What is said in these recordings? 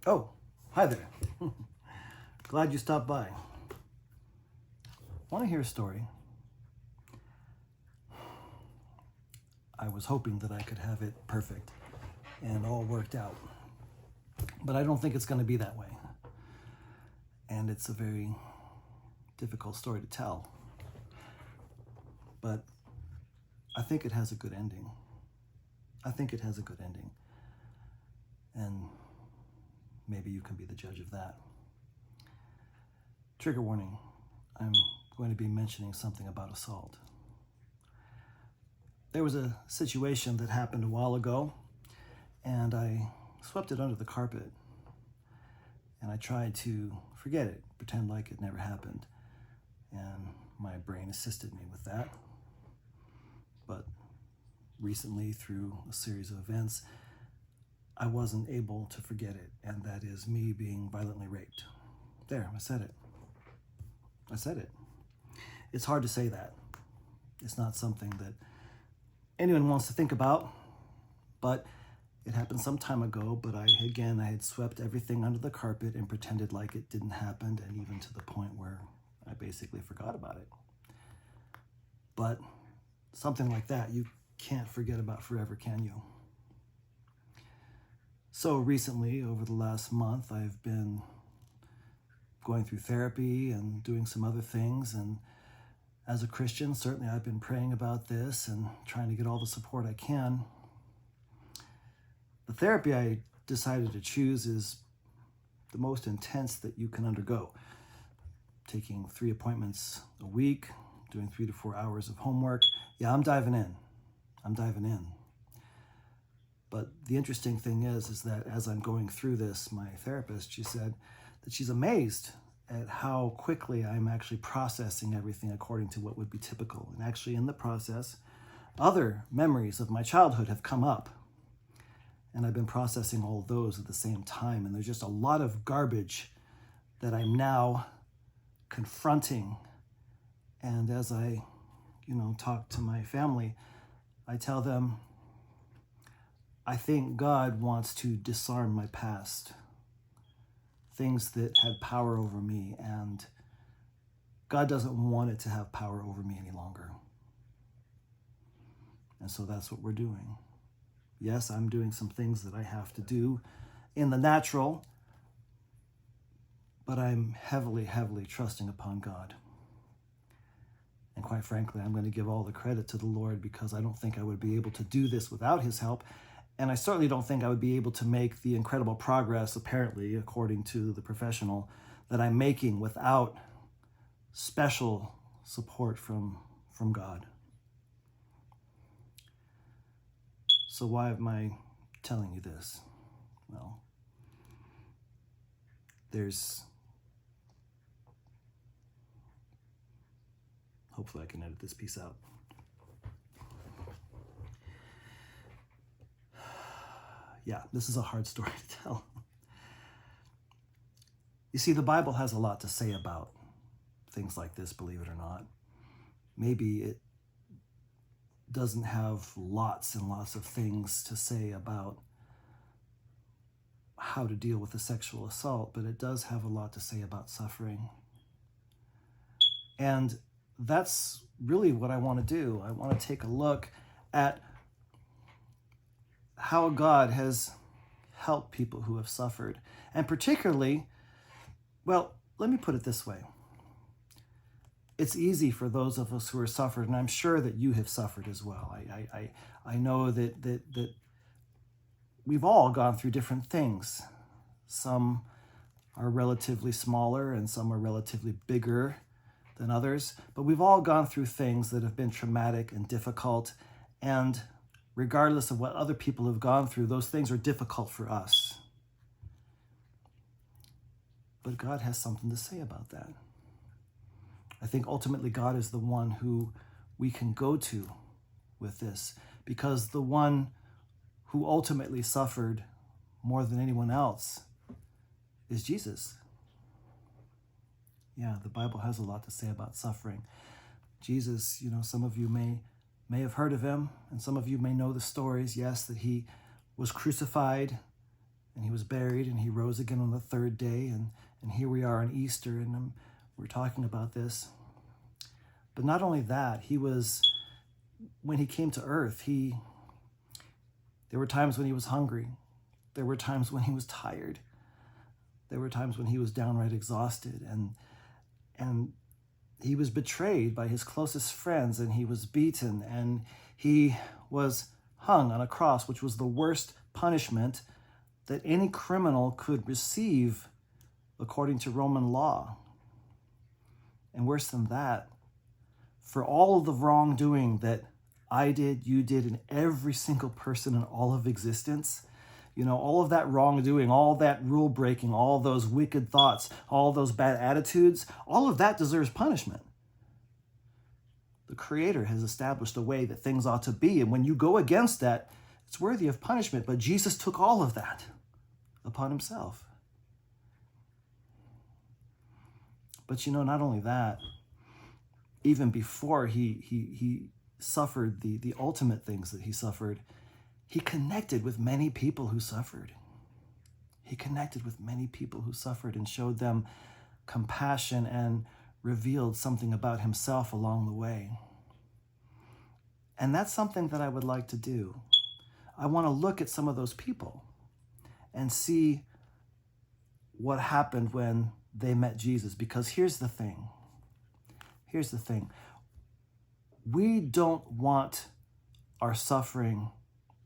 Oh, hi there. Glad you stopped by. Want to hear a story? I was hoping that I could have it perfect and all worked out, but I don't think it's going to be that way. And it's a very difficult story to tell, but I think it has a good ending. And maybe you can be the judge of that. Trigger warning, I'm going to be mentioning something about assault. There was a situation that happened a while ago, and I swept it under the carpet, and I tried to forget it, pretend like it never happened, and my brain assisted me with that. But recently, through a series of events, I wasn't able to forget it, and that is me being violently raped. There, I said it. It's hard to say that. It's not something that anyone wants to think about, but it happened some time ago, but I had swept everything under the carpet and pretended like it didn't happen, and even to the point where I basically forgot about it. But something like that, you can't forget about forever, can you? So recently, over the last month, I've been going through therapy and doing some other things, and as a Christian, certainly I've been praying about this and trying to get all the support I can. The therapy I decided to choose is the most intense that you can undergo. Taking 3 appointments a week, doing 3 to 4 hours of homework. Yeah, I'm diving in. But the interesting thing is that as I'm going through this, my therapist, she said that she's amazed at how quickly I'm actually processing everything according to what would be typical. And actually in the process, other memories of my childhood have come up. And I've been processing all of those at the same time. And there's just a lot of garbage that I'm now confronting. And as I, talk to my family, I tell them, I think God wants to disarm my past, things that had power over me, and God doesn't want it to have power over me any longer. And so that's what we're doing. Yes, I'm doing some things that I have to do in the natural, but I'm heavily, heavily trusting upon God. And quite frankly, I'm going to give all the credit to the Lord, because I don't think I would be able to do this without his help. And I certainly don't think I would be able to make the incredible progress, apparently, according to the professional, that I'm making without special support from God. So why am I telling you this? Well, hopefully I can edit this piece out. Yeah, this is a hard story to tell. You see, the Bible has a lot to say about things like this, believe it or not. Maybe it doesn't have lots and lots of things to say about how to deal with a sexual assault, but it does have a lot to say about suffering. And that's really what I want to do. I want to take a look at how God has helped people who have suffered. And particularly, well, let me put it this way. It's easy for those of us who are suffered, and I'm sure that you have suffered as well. I know that we've all gone through different things. Some are relatively smaller and some are relatively bigger than others, but we've all gone through things that have been traumatic and difficult, and regardless of what other people have gone through, those things are difficult for us. But God has something to say about that. I think ultimately God is the one who we can go to with this, because the one who ultimately suffered more than anyone else is Jesus. Yeah, the Bible has a lot to say about suffering. Jesus, some of you may have heard of him, and some of you may know the stories, yes, that he was crucified and he was buried, and he rose again on the third day, and here we are on Easter, and we're talking about this. But not only that, when he came to earth, there were times when he was hungry. There were times when he was tired. There were times when he was downright exhausted, and he was betrayed by his closest friends, and he was beaten, and he was hung on a cross, which was the worst punishment that any criminal could receive according to Roman law. And worse than that, for all of the wrongdoing that I did, you did, and every single person in all of existence, all of that wrongdoing, all that rule breaking, all those wicked thoughts, all those bad attitudes, all of that deserves punishment. The Creator has established a way that things ought to be, and when you go against that, it's worthy of punishment. But Jesus took all of that upon himself. But not only that, even before he suffered the ultimate things that he suffered, he connected with many people who suffered. He connected with many people who suffered and showed them compassion and revealed something about himself along the way. And that's something that I would like to do. I want to look at some of those people and see what happened when they met Jesus. Because here's the thing. We don't want our suffering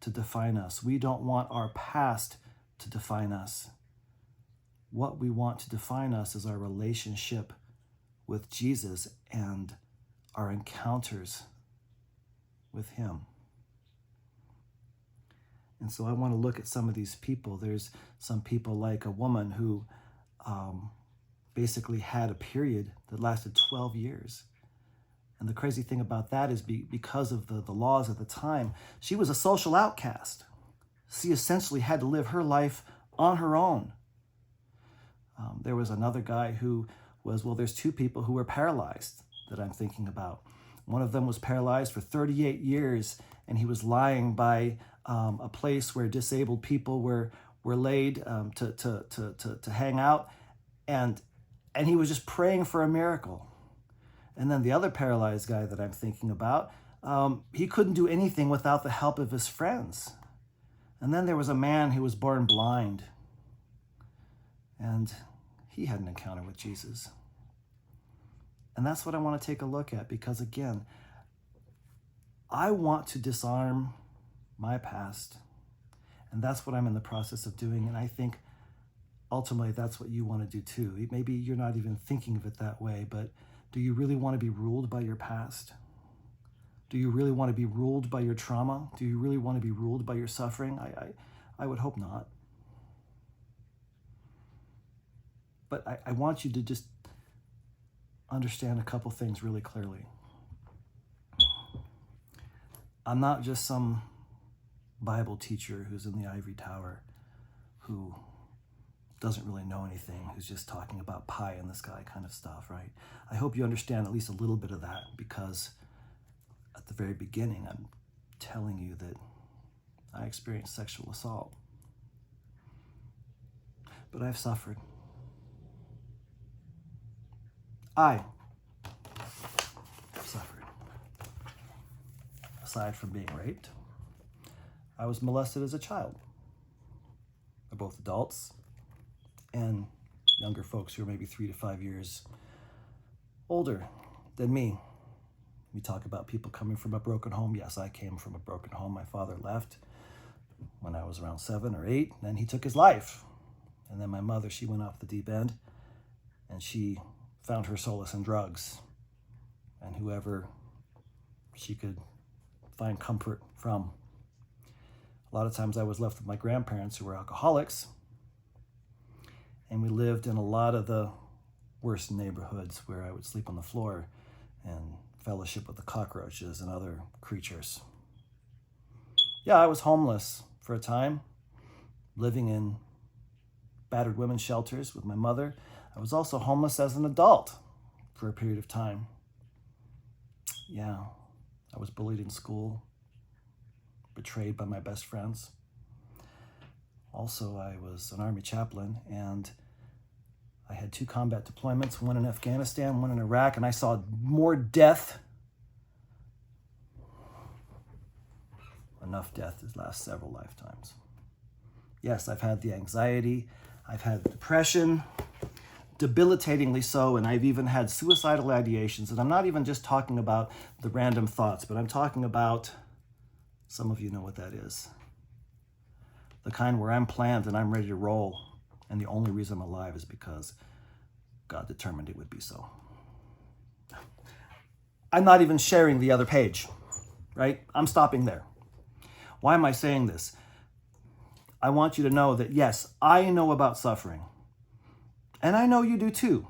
to define us. We don't want our past to define us. What we want to define us is our relationship with Jesus and our encounters with him. And so I want to look at some of these people. There's some people like a woman who basically had a period that lasted 12 years. And the crazy thing about that is because of the laws at the time, she was a social outcast. She essentially had to live her life on her own. There was another guy there's two people who were paralyzed that I'm thinking about. One of them was paralyzed for 38 years, and he was lying by a place where disabled people were laid to hang out, and he was just praying for a miracle. And then the other paralyzed guy that I'm thinking about, he couldn't do anything without the help of his friends. And then there was a man who was born blind, and he had an encounter with Jesus. And that's what I want to take a look at, because again, I want to disarm my past. And that's what I'm in the process of doing. And I think ultimately that's what you want to do too. Maybe you're not even thinking of it that way, but do you really want to be ruled by your past? Do you really want to be ruled by your trauma? Do you really want to be ruled by your suffering? I would hope not. But I want you to just understand a couple things really clearly. I'm not just some Bible teacher who's in the ivory tower who doesn't really know anything, who's just talking about pie in the sky kind of stuff, right? I hope you understand at least a little bit of that, because at the very beginning, I'm telling you that I experienced sexual assault. But I've suffered. I suffered. Aside from being raped, I was molested as a child by both adults and younger folks who are maybe 3 to 5 years older than me. We talk about people coming from a broken home. Yes, I came from a broken home. My father left when I was around 7 or 8, and then he took his life. And then my mother, she went off the deep end, and she found her solace in drugs and whoever she could find comfort from. A lot of times I was left with my grandparents who were alcoholics, and we lived in a lot of the worst neighborhoods where I would sleep on the floor and fellowship with the cockroaches and other creatures. Yeah, I was homeless for a time, living in battered women's shelters with my mother. I was also homeless as an adult for a period of time. Yeah, I was bullied in school, betrayed by my best friends. Also, I was an Army chaplain, and I had 2 combat deployments, one in Afghanistan, one in Iraq, and I saw more death, enough death to last several lifetimes. Yes, I've had the anxiety, I've had depression, debilitatingly so, and I've even had suicidal ideations. And I'm not even just talking about the random thoughts, but I'm talking about, some of you know what that is. The kind where I'm planned and I'm ready to roll, and the only reason I'm alive is because God determined it would be so. I'm not even sharing the other page, right? I'm stopping there. Why am I saying this? I want you to know that, yes, I know about suffering. And I know you do too.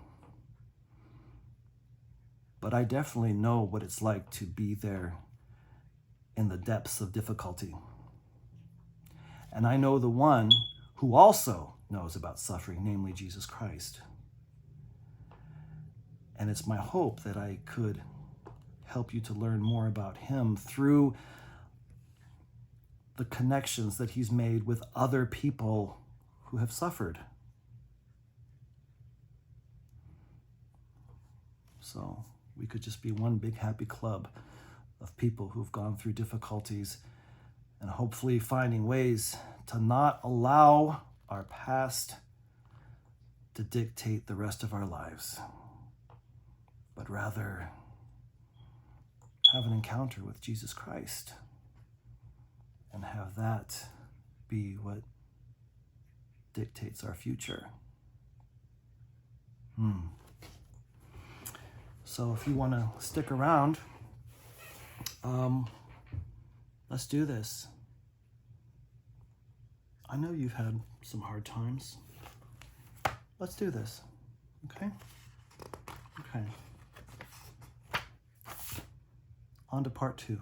But I definitely know what it's like to be there in the depths of difficulty. And I know the one who also knows about suffering, namely Jesus Christ. And it's my hope that I could help you to learn more about him through the connections that he's made with other people who have suffered. So we could just be one big happy club of people who've gone through difficulties and hopefully finding ways to not allow our past to dictate the rest of our lives, but rather have an encounter with Jesus Christ and have that be what dictates our future. So if you want to stick around, let's do this. I know you've had some hard times. Let's do this, okay? Okay. On to part 2.